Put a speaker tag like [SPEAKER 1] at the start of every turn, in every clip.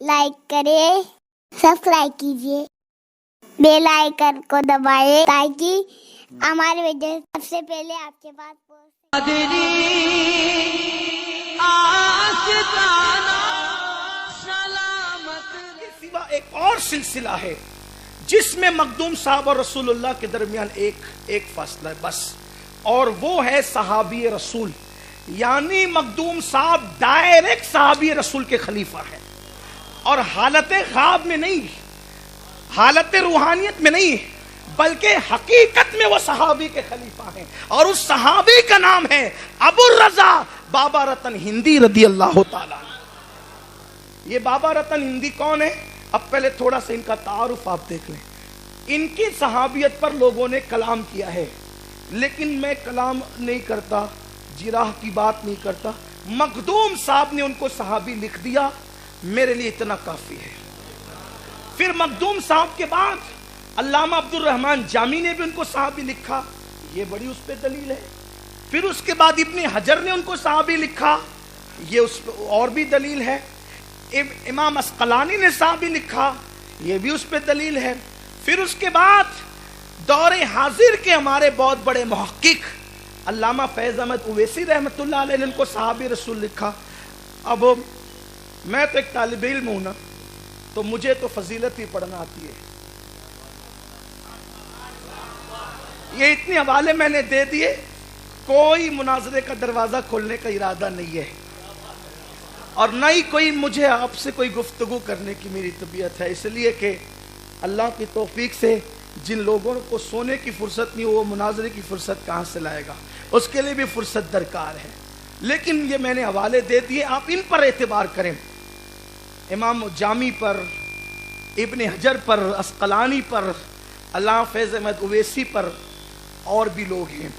[SPEAKER 1] Like करें, subscribe कीजिए, bell icon को दबाएं ताकि हमारे वीडियो सबसे पहले आपके पास पहुंचे।
[SPEAKER 2] सिवा एक और सिलसिला है जिसमें मखदूम साहब और रसूलुल्लाह के दरमियान एक फासला है बस, और वो है सहाबी रसूल। यानी मखदूम साहब डायरेक्ट सहाबी रसूल के खलीफा है, और हालत ख्वाब में नहीं, हालत रूहानियत में नहीं, बल्कि हकीकत में वो सहाबी के खलीफा हैं। और उस सहाबी का नाम है अबू रजा बाबा रतन हिंदी रदी अल्लाह ताला। ये बाबा रतन हिंदी कौन है? अब पहले थोड़ा सा इनका तारुफ आप देख लें। इनकी सहाबियत पर लोगों ने कलाम किया है, लेकिन मैं कलाम नहीं करता, जिराह की बात नहीं करता। मखदूम साहब ने उनको सहाबी लिख दिया, मेरे लिए इतना काफी है। फिर मखदूम साहब के बाद अल्लामा अब्दुल रहमान जामी ने भी उनको सहाबी लिखा, ये बड़ी उस पर दलील है। फिर उसके बाद इब्ने हजर ने उनको सहाबी लिखा, ये उस पर और भी दलील है। इमाम अस्कलानी ने सहाबी लिखा, ये भी उस पर दलील है। फिर उसके बाद दौरे हाजिर के हमारे बहुत बड़े मुहक्किक अल्लामा फैज अहमद उवैसी रहमतुल्लाह अलैह ने उनको सहाबी रसूल लिखा। अब मैं तो एक तालिब इल्म हूं ना, तो मुझे तो फजीलत ही पढ़ना आती है। ये इतने हवाले मैंने दे दिए, कोई मुनाजरे का दरवाजा खोलने का इरादा नहीं है, और न ही कोई मुझे आपसे कोई गुफ्तगू करने की मेरी तबीयत है। इसलिए कि अल्लाह की तौफीक से जिन लोगों को सोने की फुर्सत नहीं, वो मुनाजरे की फुर्सत कहाँ से लाएगा? उसके लिए भी फुर्सत दरकार है। लेकिन ये मैंने हवाले दे दिए, आप इन पर एतबार करें। इमाम जामी पर, इब्ने हजर पर, अस्कलानी पर, अल्लामा फैज अहमद उवैसी पर, और भी लोग हैं।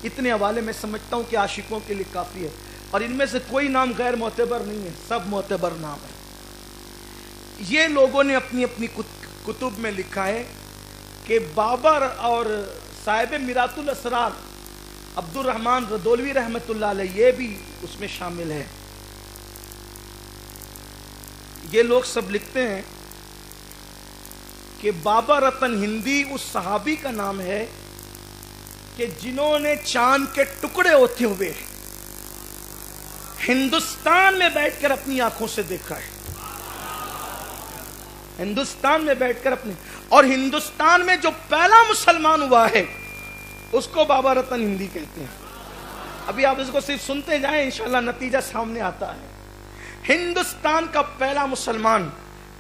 [SPEAKER 2] इतने हवाले मैं समझता हूँ कि आशिकों के लिए काफ़ी है, और इनमें से कोई नाम गैर मोतबर नहीं है, सब मोतबर नाम है। ये लोगों ने अपनी अपनी कुतुब में लिखा है कि बाबर और साहिब मिरातुल असरार अब्दुल रहमान रदौलवी रहमतुल्लाह अलैह, ये भी उसमें शामिल है। ये लोग सब लिखते हैं कि बाबा रतन हिंदी उस सहाबी का नाम है कि जिन्होंने चांद के टुकड़े होते हुए हिंदुस्तान में बैठकर अपनी आंखों से देखा है। हिंदुस्तान में बैठकर अपने, और हिंदुस्तान में जो पहला मुसलमान हुआ है उसको बाबा रतन हिंदी कहते हैं। अभी आप इसको सिर्फ सुनते जाएं, इंशाल्लाह नतीजा सामने आता है। हिंदुस्तान का पहला मुसलमान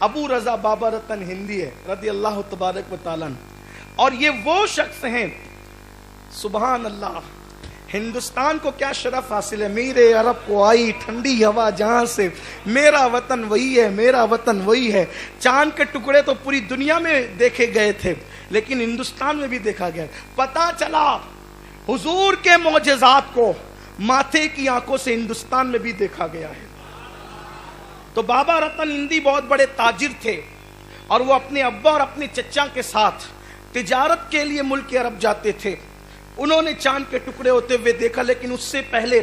[SPEAKER 2] अबू रजा बाबा रतन हिंदी है रदी अल्लाह तबारक व तआला। और ये वो शख्स हैं, सुभान अल्लाह, हिंदुस्तान को क्या शरफ हासिल है। मेरे अरब को आई ठंडी हवा जहां से, मेरा वतन वही है, मेरा वतन वही है। चांद के टुकड़े तो पूरी दुनिया में देखे गए थे, लेकिन हिंदुस्तान में भी देखा गया। पता चला हुजूर के मोजज़ात को माथे की आंखों से हिंदुस्तान में भी देखा गया है। तो बाबा रतन हिंदी बहुत बड़े ताजिर थे, और वो अपने अब्बा और अपने चचा के साथ तिजारत के लिए मुल्क अरब जाते थे। उन्होंने चांद के टुकड़े होते हुए देखा, लेकिन उससे पहले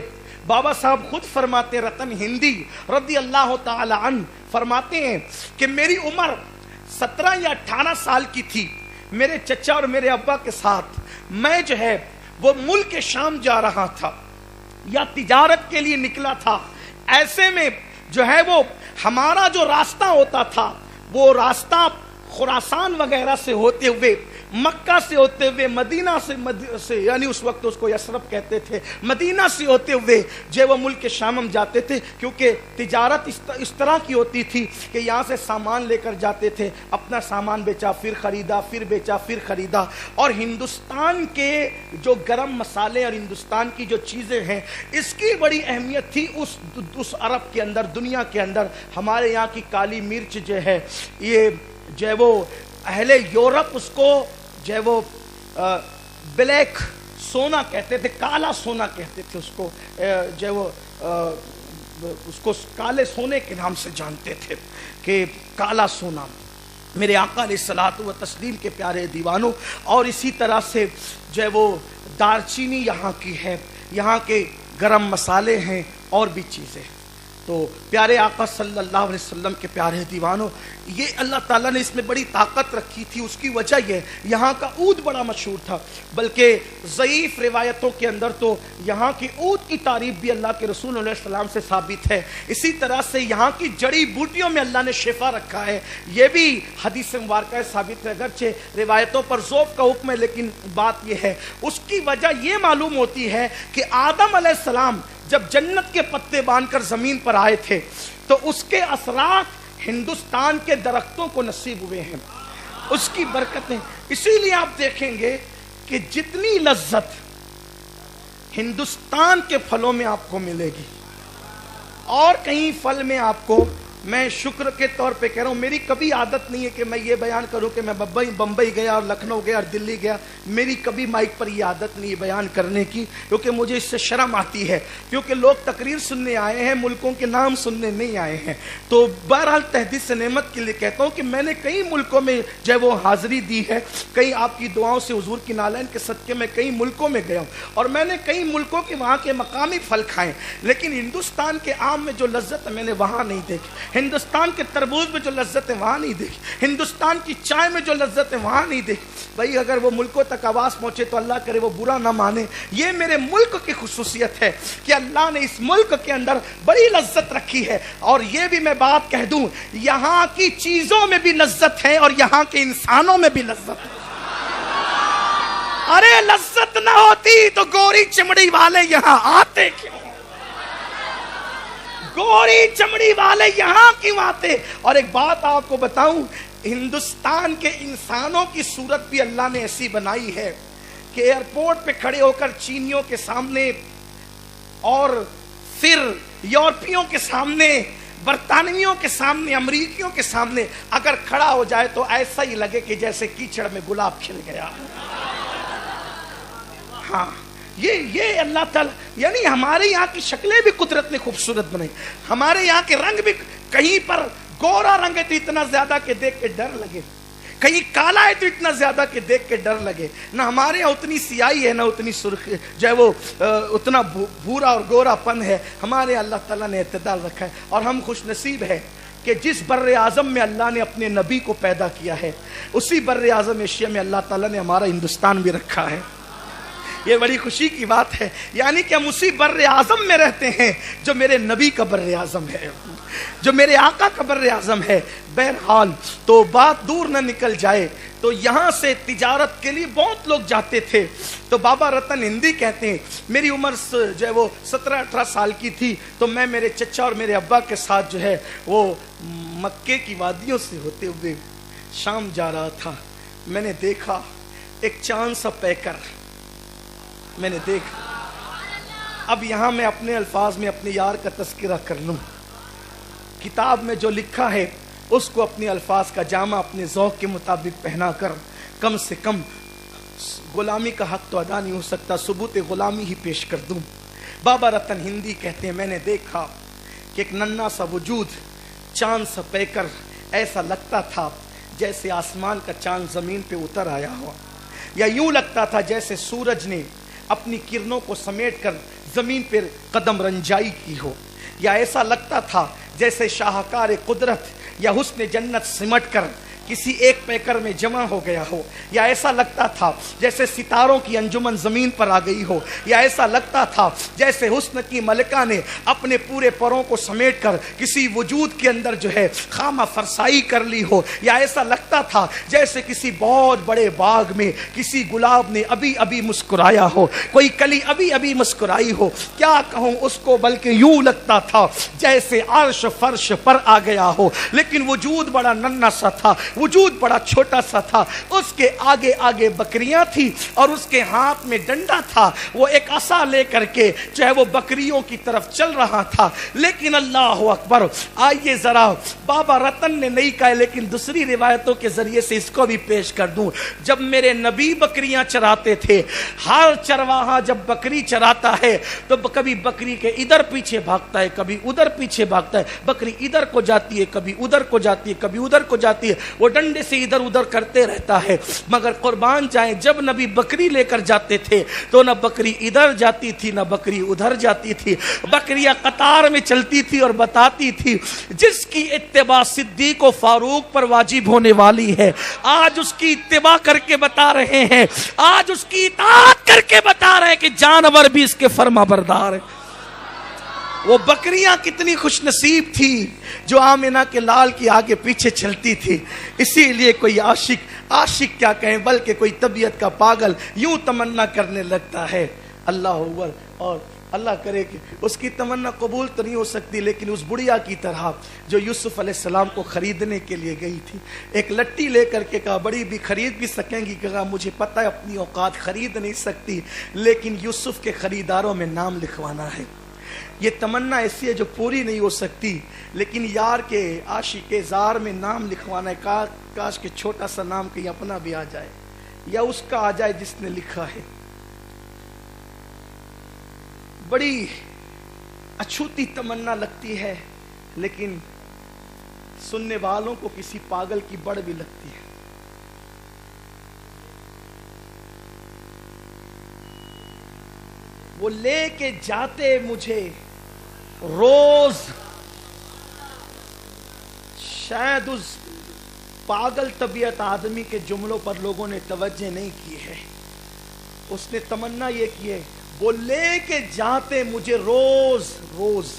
[SPEAKER 2] बाबा साहब खुद फरमाते, रतन हिंदी रदी अल्लाह ताला अन्हु फरमाते हैं कि मेरी उम्र 17 या 18 साल की थी। मेरे चचा और मेरे अब्बा के साथ मैं जो है वो मुल्क शाम जा रहा था, या तिजारत के लिए निकला था। ऐसे में जो है वो हमारा जो रास्ता होता था, वो रास्ता खुरासान वगैरह से होते हुए, मक्का से होते हुए, मदीना से यानी उस वक्त उसको यसरब कहते थे, मदीना से होते हुए जो वो मुल्क शाम हम जाते थे। क्योंकि तिजारत इस तरह की होती थी कि यहाँ से सामान लेकर जाते थे, अपना सामान बेचा, फिर खरीदा, फिर बेचा, फिर खरीदा। और हिंदुस्तान के जो गरम मसाले और हिंदुस्तान की जो चीज़ें हैं, इसकी बड़ी अहमियत थी उस अरब के अंदर, दुनिया के अंदर। हमारे यहाँ की काली मिर्च जो है, ये जो है वो अहले यूरोप उसको जो है वो ब्लैक सोना कहते थे, काला सोना कहते थे उसको, जो है वो उसको काले सोने के नाम से जानते थे कि काला सोना। मेरे आका अलैहिस्सलातु व तस्लीम के प्यारे दीवानों, और इसी तरह से जो है वो दालचीनी यहाँ की है, यहाँ के गरम मसाले हैं और भी चीज़ें। تو پیارے آقا صلی اللہ علیہ وسلم کے پیارے دیوانوں، یہ اللہ تعالیٰ نے اس میں بڑی طاقت رکھی تھی. اس کی وجہ یہ یہاں کا عود بڑا مشہور تھا، بلکہ ضعیف روایتوں کے اندر تو یہاں کی عود کی تعریف بھی اللہ کے رسول علیہ السلام سے ثابت ہے. اسی طرح سے یہاں کی جڑی بوٹیوں میں اللہ نے شفا رکھا ہے، یہ بھی حدیث مبارکہ ثابت ہے. اگرچہ روایتوں پر ذوق کا حکم ہے، لیکن بات یہ ہے، اس کی وجہ یہ معلوم ہوتی ہے کہ آدم علیہ السلام جب جنت کے پتے باندھ کر زمین پر آئے تھے تو اس کے اثرات ہندوستان کے درختوں کو نصیب ہوئے ہیں، اس کی برکتیں. اسی لیے آپ دیکھیں گے کہ جتنی لذت ہندوستان کے پھلوں میں آپ کو ملے گی اور کہیں پھل میں آپ کو، میں شکر کے طور پہ کہہ رہا ہوں، میری کبھی عادت نہیں ہے کہ میں یہ بیان کروں کہ میں بمبئی گیا اور لکھنؤ گیا اور دلی گیا. میری کبھی مائک پر یہ عادت نہیں ہے بیان کرنے کی، کیونکہ مجھے اس سے شرم آتی ہے، کیونکہ لوگ تقریر سننے آئے ہیں، ملکوں کے نام سننے نہیں آئے ہیں. تو بہرحال تحدیث نعمت کے لیے کہتا ہوں کہ میں نے کئی ملکوں میں جو ہے وہ حاضری دی ہے، کئی آپ کی دعاؤں سے حضور کی نالین کے صدقے میں کئی ملکوں میں گیا ہوں، اور میں نے کئی ملکوں کے وہاں کے مقامی پھل کھائے، لیکن ہندوستان کے آم میں جو لذت ہے میں نے وہاں نہیں دیکھی، ہندوستان کے تربوز میں جو لذت ہے وہاں نہیں دیکھی، ہندوستان کی چائے میں جو لذت ہے وہاں نہیں دیکھی. بھائی اگر وہ ملکوں تک آواز پہنچے تو اللہ کرے وہ برا نہ مانے. یہ میرے ملک کی خصوصیت ہے کہ اللہ نے اس ملک کے اندر بڑی لذت رکھی ہے. اور یہ بھی میں بات کہہ دوں، یہاں کی چیزوں میں بھی لذت ہے اور یہاں کے انسانوں میں بھی لذت ہے. ارے لذت نہ ہوتی تو گوری چمڑی والے یہاں آتے کیوں؟ گوری چمڑی والے یہاں کیوں آتے؟ اور ایک بات آپ کو بتاؤں، ہندوستان کے انسانوں کی صورت بھی اللہ نے ایسی بنائی ہے کہ ایئرپورٹ پہ کھڑے ہو کر چینیوں کے سامنے اور پھر یورپیوں کے سامنے، برطانویوں کے سامنے، امریکیوں کے سامنے اگر کھڑا ہو جائے تو ایسا ہی لگے کہ جیسے کیچڑ میں گلاب کھل گیا. ہاں، یہ اللہ تعالیٰ، یعنی ہمارے یہاں کی شکلیں بھی قدرت نے خوبصورت بنائی، ہمارے یہاں کے رنگ بھی، کہیں پر گورا رنگ ہے تو اتنا زیادہ کہ دیکھ کے ڈر لگے، کہیں کالا ہے تو اتنا زیادہ کہ دیکھ کے ڈر لگے. نہ ہمارے یہاں اتنی سیاہی ہے، نہ اتنی سرخ جو ہے وہ اتنا بھورا اور گورا پن ہے. ہمارے اللہ تعالیٰ نے اعتدال رکھا ہے، اور ہم خوش نصیب ہے کہ جس بر اعظم میں اللہ نے اپنے نبی کو پیدا کیا ہے، اسی بر اعظم ایشیا میں اللہ تعالیٰ نے ہمارا ہندوستان بھی رکھا ہے. یہ بڑی خوشی کی بات ہے، یعنی کہ ہم اسی بر اعظم میں رہتے ہیں جو میرے نبی کا بر اعظم ہے، جو میرے آقا کا بر اعظم ہے. بہرحال تو بات دور نہ نکل جائے تو یہاں سے تجارت کے لیے بہت لوگ جاتے تھے. تو بابا رتن ہندی کہتے ہیں، میری عمر جو ہے وہ 17-18 سال کی تھی تو میں میرے چچا اور میرے ابا کے ساتھ جو ہے وہ مکے کی وادیوں سے ہوتے ہوئے شام جا رہا تھا. میں نے دیکھا ایک چاند سا پیکر، میں نے دیکھا. اب یہاں میں اپنے الفاظ میں اپنے یار کا تذکرہ کر لوں، کتاب میں جو لکھا ہے اس کو اپنے الفاظ کا جامع اپنے ذوق کے مطابق پہنا کر کم سے کم غلامی کا حق تو ادا نہیں ہو سکتا، ثبوت غلامی ہی پیش کر دوں. بابا رتن ہندی کہتے ہیں، میں نے دیکھا کہ ایک ننھا سا وجود، چاند سا پیکر، ایسا لگتا تھا جیسے آسمان کا چاند زمین پہ اتر آیا ہوا، یا یوں لگتا تھا جیسے سورج نے اپنی کرنوں کو سمیٹ کر زمین پر قدم رنجائی کی ہو، یا ایسا لگتا تھا جیسے شاہکار قدرت یا حسن جنت سمٹ کر کسی ایک پیکر میں جمع ہو گیا ہو، یا ایسا لگتا تھا جیسے ستاروں کی انجمن زمین پر آ گئی ہو، یا ایسا لگتا تھا جیسے حسن کی ملکہ نے اپنے پورے پروں کو سمیٹ کر کسی وجود کے اندر جو ہے خامہ فرسائی کر لی ہو، یا ایسا لگتا تھا جیسے کسی بہت بڑے باغ میں کسی گلاب نے ابھی ابھی مسکرایا ہو، کوئی کلی ابھی ابھی مسکرائی ہو. کیا کہوں اس کو، بلکہ یوں لگتا تھا جیسے عرش فرش پر آ گیا ہو، لیکن وجود بڑا ننھا سا تھا، وجود بڑا چھوٹا سا تھا. اس کے آگے آگے بکریاں تھی اور اس کے ہاتھ میں ڈنڈا تھا، وہ ایک عصا لے کر کے چاہے وہ بکریوں کی طرف چل رہا تھا. لیکن اللہ اکبر، آئیے ذرا، بابا رتن نے نہیں کہا لیکن دوسری روایتوں کے ذریعے سے اس کو بھی پیش کر دوں. جب میرے نبی بکریاں چراتے تھے، ہر چرواہا جب بکری چراتا ہے تو کبھی بکری کے ادھر پیچھے بھاگتا ہے، کبھی ادھر پیچھے بھاگتا ہے، بکری ادھر کو جاتی ہے، کبھی ادھر کو جاتی ہے، کبھی ادھر کو جاتی ہے. وہ وہ ڈنڈے سے ادھر ادھر کرتے رہتا ہے. مگر قربان جائیں جب نبی بکری لے کر جاتے تھے تو نہ بکری ادھر جاتی تھی نہ بکری ادھر جاتی تھی. بکریاں قطار میں چلتی تھی اور بتاتی تھی جس کی اتباع صدیق و فاروق پر واجب ہونے والی ہے آج اس کی اتباع کر کے بتا رہے ہیں, آج اس کی اطاعت کر کے بتا رہے ہیں کہ جانور بھی اس کے فرما بردار ہے. وہ بکریاں کتنی خوش نصیب تھی جو آمنہ کے لال کی آگے پیچھے چلتی تھی. اسی لیے کوئی عاشق کیا کہیں بلکہ کوئی طبیعت کا پاگل یوں تمنا کرنے لگتا ہے اللہ اکبر, اور اللہ کرے کہ اس کی تمنا قبول تو نہیں ہو سکتی, لیکن اس بڑھیا کی طرح جو یوسف علیہ السلام کو خریدنے کے لیے گئی تھی, ایک لٹی لے کر کے کہا بڑی بھی خرید بھی سکیں گی, کہا مجھے پتہ ہے اپنی اوقات خرید نہیں سکتی لیکن یوسف کے خریداروں میں نام لکھوانا ہے. یہ تمنا ایسی ہے جو پوری نہیں ہو سکتی, لیکن یار کے عاشق زار میں نام لکھوانا ہے. کاش کہ چھوٹا سا نام کہیں اپنا بھی آ جائے یا اس کا آ جائے جس نے لکھا ہے. بڑی اچھوتی تمنا لگتی ہے لیکن سننے والوں کو کسی پاگل کی بڑھ بھی لگتی ہے. وہ لے کے جاتے مجھے روز, شاید اس پاگل طبیعت آدمی کے جملوں پر لوگوں نے توجہ نہیں کی ہے. اس نے تمنا یہ کی ہے وہ لے کے جاتے مجھے روز روز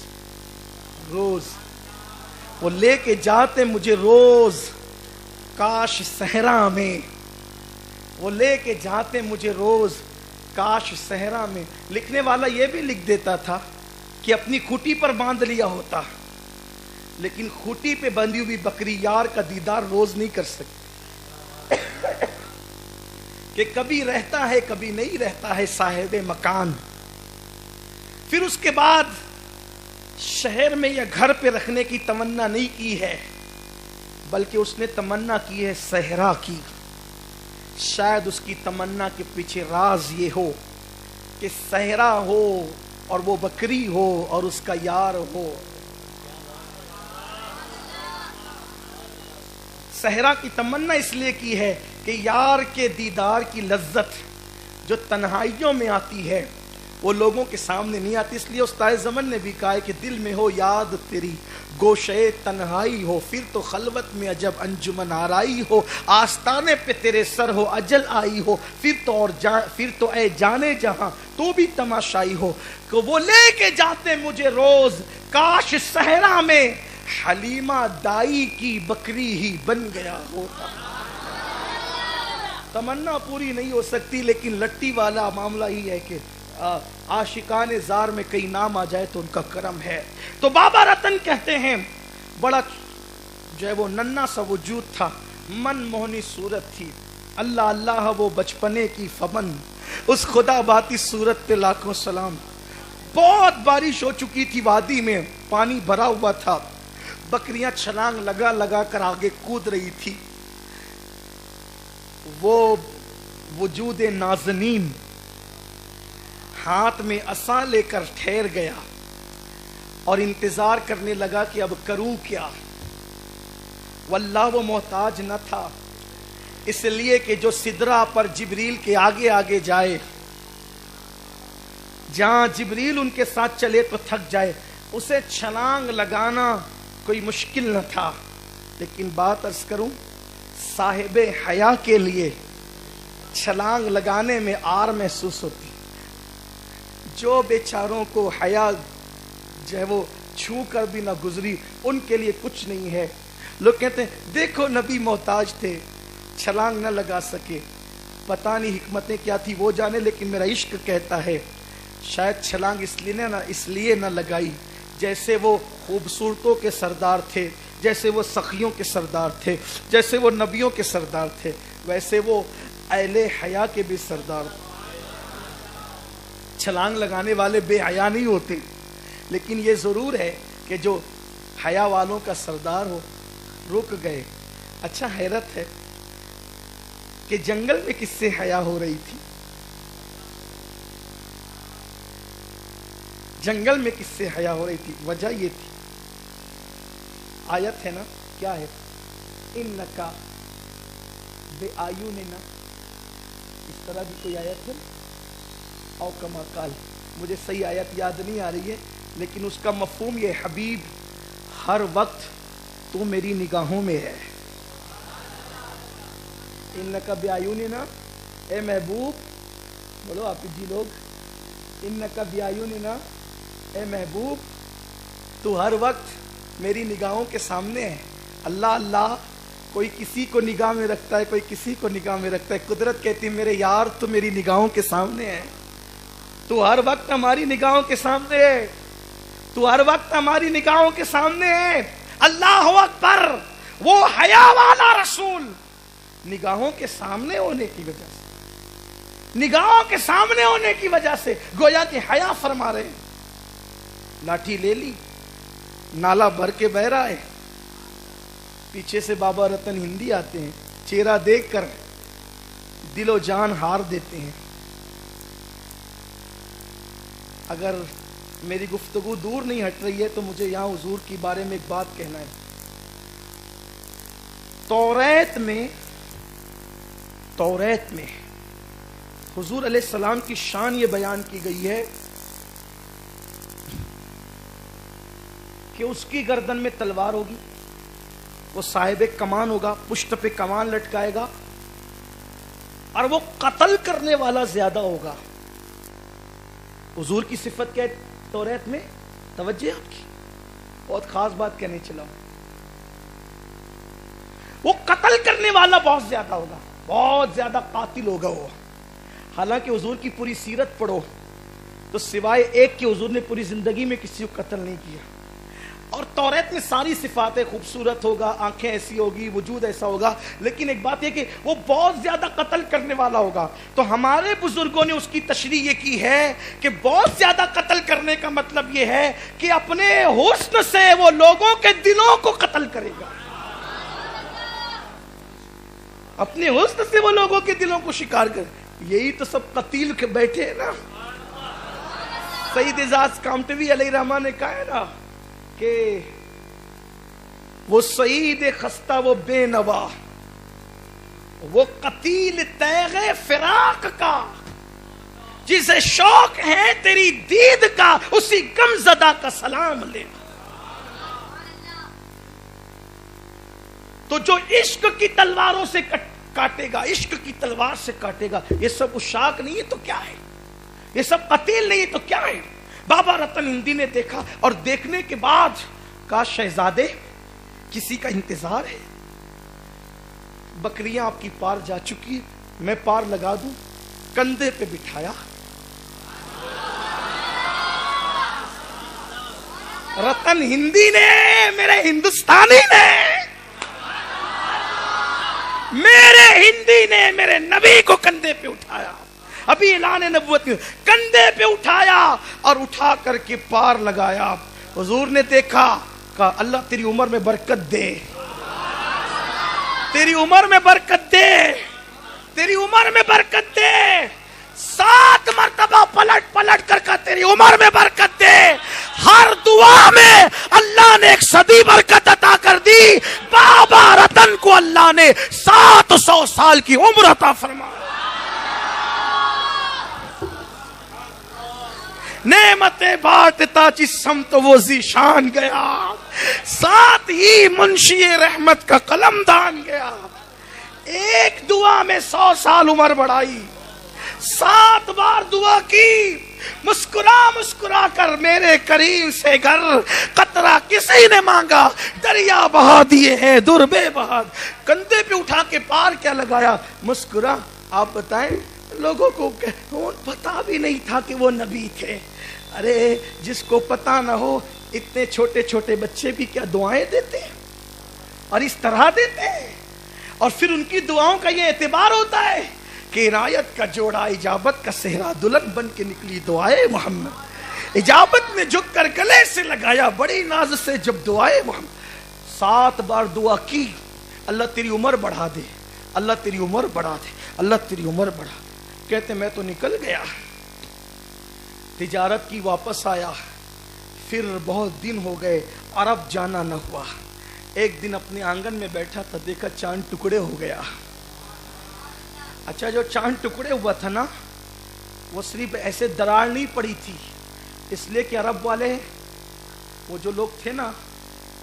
[SPEAKER 2] روز, وہ لے کے جاتے مجھے روز کاش صحرا میں, وہ لے کے جاتے مجھے روز کاش صحرا میں. لکھنے والا یہ بھی لکھ دیتا تھا کہ اپنی کھوٹی پر باندھ لیا ہوتا, لیکن کھوٹی پہ بندھی ہوئی بکری یار کا دیدار روز نہیں کر سکتی کہ کبھی رہتا ہے کبھی نہیں رہتا ہے صاحب مکان. پھر اس کے بعد شہر میں یا گھر پہ رکھنے کی تمنا نہیں کی ہے بلکہ اس نے تمنا کی ہے صحرا کی. شاید اس کی تمنا کے پیچھے راز یہ ہو کہ صحرا ہو اور وہ بکری ہو اور اس کا یار ہو. صحرا کی تمنا اس لیے کی ہے کہ یار کے دیدار کی لذت جو تنہائیوں میں آتی ہے وہ لوگوں کے سامنے نہیں آتی. اس لیے استاد زمن نے بھی کہا ہے کہ دل میں ہو یاد تیری گوشے تنہائی ہو, پھر تو خلوت میں عجب انجمن آرائی ہو, آستانے پہ تیرے سر ہو اجل آئی ہو, پھر تو اے جانے جہاں تو بھی تماشائی ہو. کہ وہ لے کے جاتے مجھے روز کاش صحرا میں حلیمہ دائی کی بکری ہی بن گیا ہوتا. تمنا پوری نہیں ہو سکتی لیکن لٹی والا معاملہ ہی ہے کہ عاشقان زار میں کئی نام آ جائے تو ان کا کرم ہے. تو بابا رتن کہتے ہیں بڑا جو ہے وہ ننا سا وجود تھا, من موہنی صورت تھی, اللہ اللہ وہ بچپنے کی فمن, اس خدا باتی صورت پہ لاکھوں سلام. بہت بارش ہو چکی تھی وادی میں, پانی بھرا ہوا تھا, بکریاں چھلانگ لگا لگا کر آگے کود رہی تھی. وہ وجود نازنین ہاتھ میں عصا لے کر ٹھہر گیا اور انتظار کرنے لگا کہ اب کروں کیا. واللہ وہ محتاج نہ تھا اس لیے کہ جو سدرہ پر جبریل کے آگے آگے جائے, جہاں جبریل ان کے ساتھ چلے تو تھک جائے, اسے چھلانگ لگانا کوئی مشکل نہ تھا. لیکن بات عرض کروں صاحب حیا کے لیے چھلانگ لگانے میں آر محسوس ہوتی. جو بیچاروں کو حیا جو ہے وہ چھو کر بھی نہ گزری ان کے لیے کچھ نہیں ہے. لوگ کہتے ہیں دیکھو نبی محتاج تھے چھلانگ نہ لگا سکے, پتہ نہیں حکمتیں کیا تھی وہ جانے, لیکن میرا عشق کہتا ہے شاید چھلانگ اس لیے نہ لگائی جیسے وہ خوبصورتوں کے سردار تھے, جیسے وہ سخیوں کے سردار تھے, جیسے وہ نبیوں کے سردار تھے, ویسے وہ اہل حیا کے بھی سردار تھے. چھلانگ لگانے والے بے حیا نہیں ہوتے, لیکن یہ ضرور ہے کہ جو حیا والوں کا سردار ہو رک گئے. اچھا حیرت ہے کہ جنگل میں کس سے حیا ہو رہی تھی, جنگل میں کس سے حیا ہو رہی تھی؟ وجہ یہ تھی, آیت ہے نا, کیا ہے, انکا बे आयुनिना, इस तरह की कोई आयत है? औ कमा काल, मुझे सही आयत याद नहीं आ रही है, लेकिन उसका मफहूम ये, हबीब हर वक्त तू मेरी निगाहों में है। इन्नका बे आयुनिना, ए महबूब, बोलो आप जी लोग, इन्नका बे आयुनिना, ए महबूब तू हर वक्त मेरी निगाहों के सामने है। अल्लाह अल्लाह, कोई किसी को निगाह में रखता है, कोई किसी को निगाह में रखता है। कुदरत कहती है मेरे यार तू मेरी निगाहों के सामने है, तू हर वक्त हमारी निगाहों के सामने है, तू हर वक्त हमारी निगाहों के सामने है। अल्लाह अकबर, वो हया वाला रसूल निगाहों के सामने होने की वजह से, निगाहों के सामने होने की वजह से गोया कि हया फरमा रहे हैं। लाठी ले ली, नाला भर के बह रहा है, पीछे से बाबा रतन हिंदी आते हैं, चेहरा देखकर दिलो जान हार देते हैं। अगर मेरी गुफ्तगू दूर नहीं हट रही है तो मुझे यहां हुजूर के बारे में एक बात कहना है। तौरेत में हुजूर अलैहिस्सलाम की शान ये बयान की गई है कि उसकी गर्दन में तलवार होगी, वो साहिब कमान होगा, पुश्त पे कमान लटकाएगा, और वो कत्ल करने वाला ज्यादा होगा। हुजूर की सिफत क्या है तौरेत में? तवज्जो आपकी, बहुत खास बात कहने चला हूं। वो कत्ल करने वाला बहुत ज्यादा होगा, बहुत ज्यादा कातिल होगा वो। हालांकि हुजूर की पूरी सीरत पढ़ो तो सिवाय एक के हुजूर ने पूरी जिंदगी में किसी को कत्ल नहीं किया। और तौरेत में सारी सिफातें, खूबसूरत होगा, आंखें ऐसी होगी, वजूद ऐसा होगा, लेकिन एक बात यह कि वो बहुत ज्यादा कत्ल करने वाला होगा। तो हमारे बुजुर्गों ने उसकी तशरीह ये की है कि बहुत ज्यादा कत्ल करने का मतलब ये है कि अपने हुस्न से वो लोगों के दिलों को कत्ल करेगा, अपने हुस्न से वो लोगों के दिलों को शिकार कर। यही तो सब कतील के बैठे हैं ना। सईद एजाज कामटवी अलैहिर्रहमान ने कहा है ना कि वो सईद खस्ता, वो बेनवा, वो कतील तैगे फिराक का, जिसे शौक है तेरी दीद का, उसी गमजदा का सलाम ले। तो जो इश्क की तलवारों से काटेगा, इश्क की तलवार से काटेगा, ये सब उशाक नहीं है तो क्या है, ये सब कतील नहीं है तो क्या है। बाबा रतन हिंदी ने देखा और देखने के बाद कहा शहजादे किसी का इंतजार है, बकरियां आपकी पार जा चुकी, मैं पार लगा दूं। कंधे पे बिठाया, रतन हिंदी ने, मेरे हिंदुस्तानी ने, मेरे हिंदी ने मेरे नबी को कंधे पे उठाया। अभी ऐलान नबुव्वत कंधे पे उठाया और उठा करके पार लगाया। हुजूर ने देखा, कहा अल्लाह तेरी उम्र में बरकत दे, तेरी उम्र में बरकत दे, तेरी उम्र में बरकत दे। 7 मरतबा पलट पलट कर कहा तेरी उम्र में बरकत दे। हर दुआ में अल्लाह ने एक सदी बरकत अता कर दी। बाबा रतन को अल्लाह ने 700 साल की उम्र अता फरमाई। नेमते बांटता जिस्म तो वो जीशान गया, साथ ही मुंशी रहमत का कलम दान गया। एक दुआ में 100 साल उम्र बढ़ाई। 7 बार दुआ की, मुस्कुरा मुस्कुरा कर मेरे करीम से घर कतरा किसी ने मांगा, दरिया बहा दिए हैं दुर्बे बहा। कंधे पे उठा के पार क्या लगाया, मुस्कुरा। आप बताएं, लोगों को पता भी नहीं था कि वो नबी थे। अरे जिसको पता ना हो, इतने छोटे छोटे बच्चे भी क्या दुआएं देते हैं, और इस तरह देते हैं। और फिर उनकी दुआओं का ये एतबार होता है कि इनायत का जोड़ा इजाबत का सेहरा दुल्हन बन के निकली दुआए मोहम्मद। इजाबत में झुक कर गले से लगाया बड़ी नाज से जब दुआए मोहम्मद। 7 बार दुआ की, अल्लाह तेरी उम्र बढ़ा दे, अल्लाह तेरी उम्र बढ़ा दे, अल्लाह तेरी उम्र बढ़ा। कहते मैं तो निकल गया, तिजारत की वापस आया, फिर बहुत दिन हो गए, अरब जाना न हुआ। एक दिन अपने आंगन में बैठा था, देखा चांद टुकड़े हो गया। अच्छा, जो चांद टुकड़े हुआ था ना, वो सिर्फ ऐसे दरार नहीं पड़ी थी, इसलिए कि अरब वाले, वो जो लोग थे ना,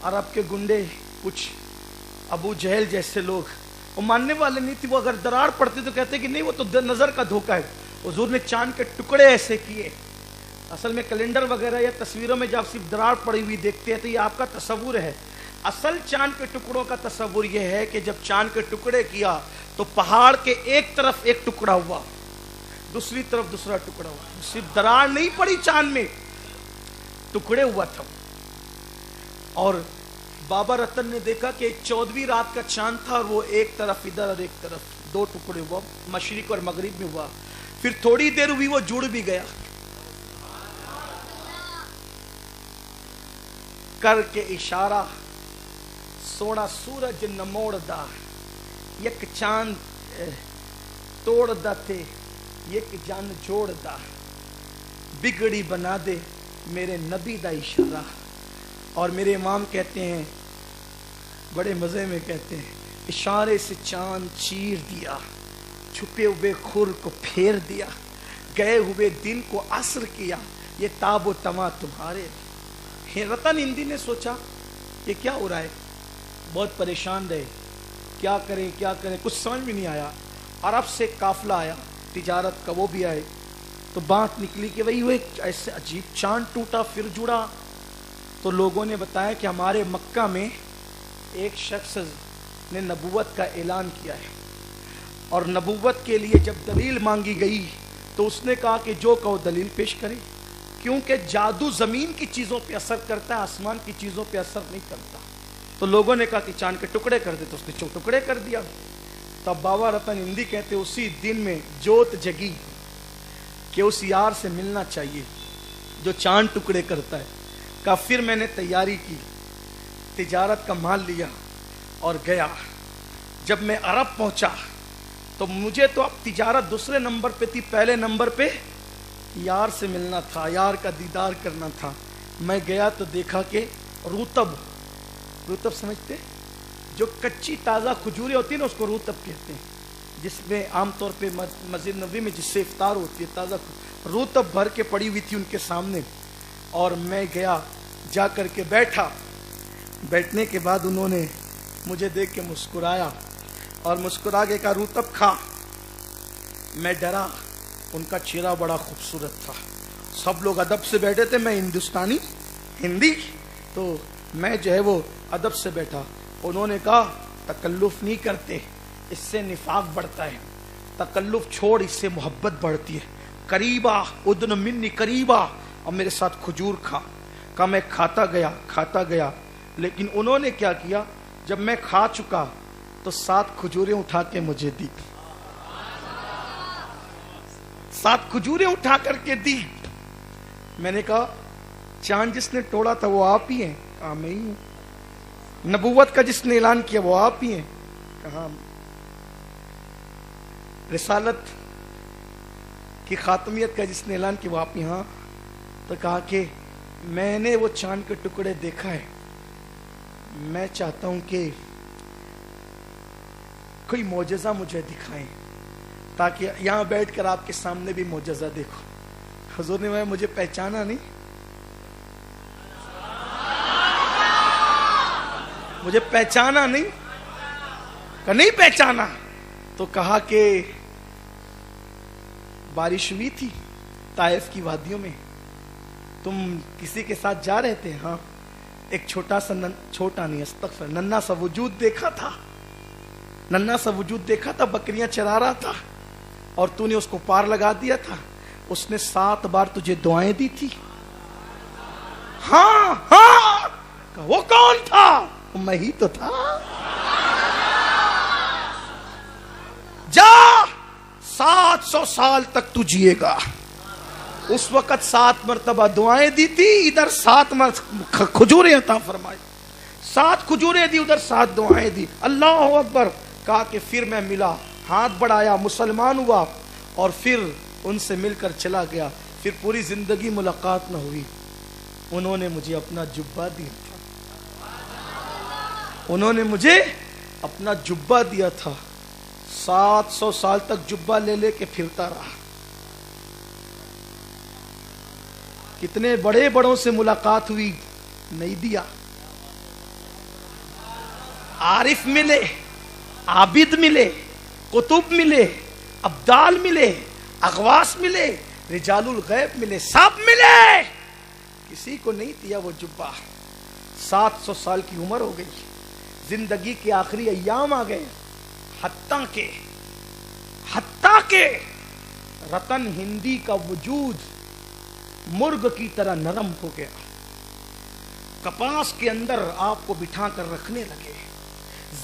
[SPEAKER 2] अरब के गुंडे, कुछ अबू जहल जैसे लोग, वो मानने वाले नहीं थे। वो अगर दरार पड़ती तो कहते कि नहीं, वो तो नजर का धोखा है। हुजूर ने चांद के टुकड़े ऐसे किए। असल में कैलेंडर वगैरह या तस्वीरों में जब सिर्फ दरार पड़ी हुई देखते हैं तो ये आपका तस्वुर है। असल चांद के टुकड़ों का तस्वुर ये है कि जब चांद के टुकड़े किया तो पहाड़ के एक तरफ एक टुकड़ा हुआ, दूसरी तरफ दूसरा टुकड़ा हुआ। सिर्फ दरार नहीं पड़ी चांद में, टुकड़े हुआ था। और बाबा रतन ने देखा कि 14वीं रात का चांद था और वो एक तरफ इधर और एक तरफ दो टुकड़े हुआ, मशरिक और मगरिब में हुआ। फिर थोड़ी देर हुई वो जुड़ भी गया। करके इशारा सोना सूरज न मोड़दा, एक चांद तोड़दा थे, एक जान जोड़दा, बिगड़ी बना दे मेरे नबी दा इशारा। और मेरे इमाम कहते हैं, बड़े मजे में कहते हैं, इशारे से चांद चीर दिया, छुपे हुए खुर को फेर दिया, गए हुए दिन को असर किया, ये ताबो तमा तुम्हारे। रतन हिंदी ने सोचा ये क्या हो रहा है, बहुत परेशान रहे, क्या करें, कुछ समझ में नहीं आया। अरब से काफिला आया तिजारत का, वो भी आए तो बात निकली कि भाई वो एक ऐसे अजीब चांद टूटा फिर जुड़ा। तो लोगों ने बताया कि हमारे मक्का में एक शख्स ने नबूवत का ऐलान किया है, और नबूवत के लिए जब दलील मांगी गई तो उसने कहा कि जो कहो दलील पेश करे, क्योंकि जादू जमीन की चीजों पे असर करता है, आसमान की चीजों पे असर नहीं करता। तो लोगों ने कहा कि चांद के टुकड़े कर दे, तो उसने टुकड़े कर दिया। तब बाबा रतन हिंदी कहते उसी दिन में जोत जगी कि उस यार से मिलना चाहिए जो चांद टुकड़े करता है। का फिर मैंने तैयारी की, तिजारत का माल लिया और गया। जब मैं अरब पहुंचा तो मुझे तो अब तिजारत दूसरे नंबर पे थी, पहले नंबर पे यार से मिलना था, यार का दीदार करना था। मैं गया तो देखा कि रूतब समझते, जो कच्ची ताज़ा खजूरें होती है ना, उसको रूतब कहते हैं, जिसमें आमतौर पे मस्जिद नबी में जिससे इफ्तार होती है, ताज़ा रूतब भर के पड़ी हुई थी उनके सामने। और मैं गया, जा कर के बैठा। बैठने के बाद उन्होंने मुझे देख के मुस्कुराया और मुस्कुरा के कहा रूतब खा। मैं डरा, उनका चेहरा बड़ा खूबसूरत था। सब लोग अदब से बैठे थे, मैं हिंदुस्तानी हिंदी, तो मैं जो है वो अदब से बैठा। उन्होंने कहा तकल्लुफ नहीं करते, इससे निफाक बढ़ता है, तकल्लुफ छोड़, इससे मोहब्बत बढ़ती है। करीबा उदन मिन्नी करीबा, और मेरे साथ खजूर खा। का मैं खाता गया, लेकिन उन्होंने क्या किया, जब मैं खा चुका तो 7 खजूरें उठा के मुझे दी, 7 खजूरें उठा करके दी। मैंने कहा चांद जिसने तोड़ा था वो आप ही हैं? कहा मैं ही हूं। नबूवत का जिसने ऐलान किया वो आप ही हैं? कहा। रिसालत की खातमियत का जिसने ऐलान किया वो आप ही? हाँ। तो कहा कि मैंने वो चांद के टुकड़े देखा है, मैं चाहता हूं कि कोई मोजज़ा मुझे दिखाएं, ताकि यहां बैठकर आपके सामने भी मोजज़ा देखो। हुजूर ने मुझे पहचाना नहीं, मुझे पहचाना नहीं, कहा नहीं पहचाना। तो कहा कि बारिश हुई थी ताइफ की वादियों में, तुम किसी के साथ जा रहे थे? हाँ। एक छोटा नहीं, अस्तगफिर, नन्ना सा वजूद देखा था, बकरियां चरा रहा था और तूने उसको पार लगा दिया था। उसने 7 बार तुझे दुआएं दी थी। हाँ। वो कौन था? मैं ही तो था। जा, 700 साल तक तू जिएगा। उस वक्त 7 मरतबा दुआएं दी थी, इधर 7 खजूरें अता फरमाई, 7 खजूरें दी, उधर 7 दुआएं दी। अल्लाह अकबर। कहा कि फिर मैं मिला, हाथ बढ़ाया, मुसलमान हुआ और फिर उनसे मिलकर चला गया। फिर पूरी जिंदगी मुलाकात न हुई। उन्होंने मुझे अपना जुब्बा दिया था, उन्होंने मुझे अपना जुब्बा दिया था। 700 سال تک جبہ لے لے کے پھرتا رہا. کتنے بڑے بڑوں سے ملاقات ہوئی, نہیں دیا. عارف ملے, عابد ملے, قطب ملے, ابدال ملے, اغواس ملے, رجال الغیب ملے, سب ملے, کسی کو نہیں دیا وہ جبہ. 700 سال کی عمر ہو گئی, زندگی کے آخری ایام آ گئے. حتیٰ کہ رتن ہندی کا وجود مرغ کی طرح نرم ہو گیا. کپاس کے اندر آپ کو بٹھا کر رکھنے لگے,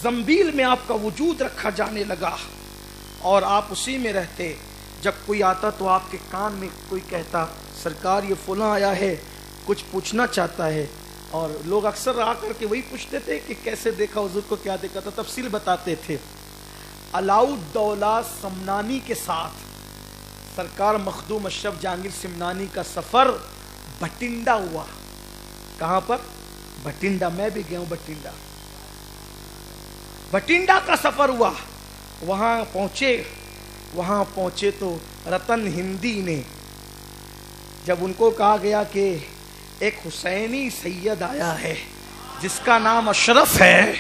[SPEAKER 2] زنبیل میں آپ کا وجود رکھا جانے لگا, اور آپ اسی میں رہتے. جب کوئی آتا تو آپ کے کان میں کوئی کہتا, سرکار یہ فلاں آیا ہے, کچھ پوچھنا چاہتا ہے. اور لوگ اکثر آ کر کے وہی پوچھتے تھے کہ کیسے دیکھا حضور کو, کیا دیکھا تھا, تفصیل بتاتے تھے. علاؤالدولہ سمنانی کے ساتھ سرکار مخدوم اشرف جہانگیر سمنانی کا سفر بھٹنڈا ہوا. کہاں پر؟ بھٹنڈا. میں بھی گیا ہوں بھٹنڈا. بھٹنڈا کا سفر ہوا. وہاں پہنچے تو رتن ہندی نے جب ان کو کہا گیا کہ ایک حسینی سید آیا ہے جس کا نام اشرف ہے,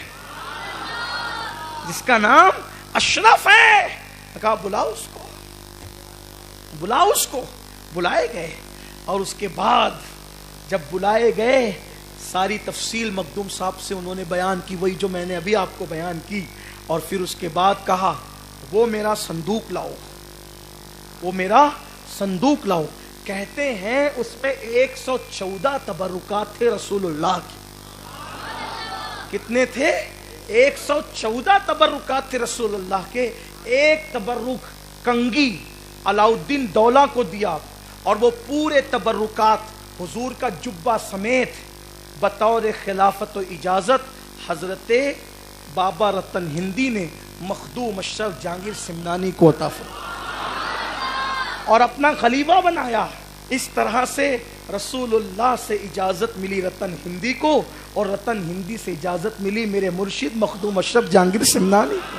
[SPEAKER 2] جس کا نام اشرف ہے, کہا بلاؤ اس کو, بلاؤ اس کو. بلائے گئے, اور اس کے بعد جب بلائے گئے ساری تفصیل مخدوم صاحب سے انہوں نے بیان کی, وہی جو میں نے ابھی آپ کو بیان کی. اور پھر اس کے بعد کہا وہ میرا صندوق لاؤ, وہ میرا صندوق لاؤ. کہتے ہیں اس میں 114 تبرکات تھے رسول اللہ کی. کتنے تھے؟ 114 تبرکات تھے رسول اللہ کے. ایک تبرک کنگی علاؤالدین دولہ کو دیا, اور وہ پورے تبرکات حضور کا جبہ سمیت بطور خلافت و اجازت حضرت بابا رتن ہندی نے مخدوم اشرف جہانگیر سمنانی کو عطا فرمایا اور اپنا خلیفہ بنایا. اس طرح سے رسول اللہ سے اجازت ملی رتن ہندی کو, اور رتن ہندی سے اجازت ملی میرے مرشد مخدوم اشرف جہانگیر سمنانی کو.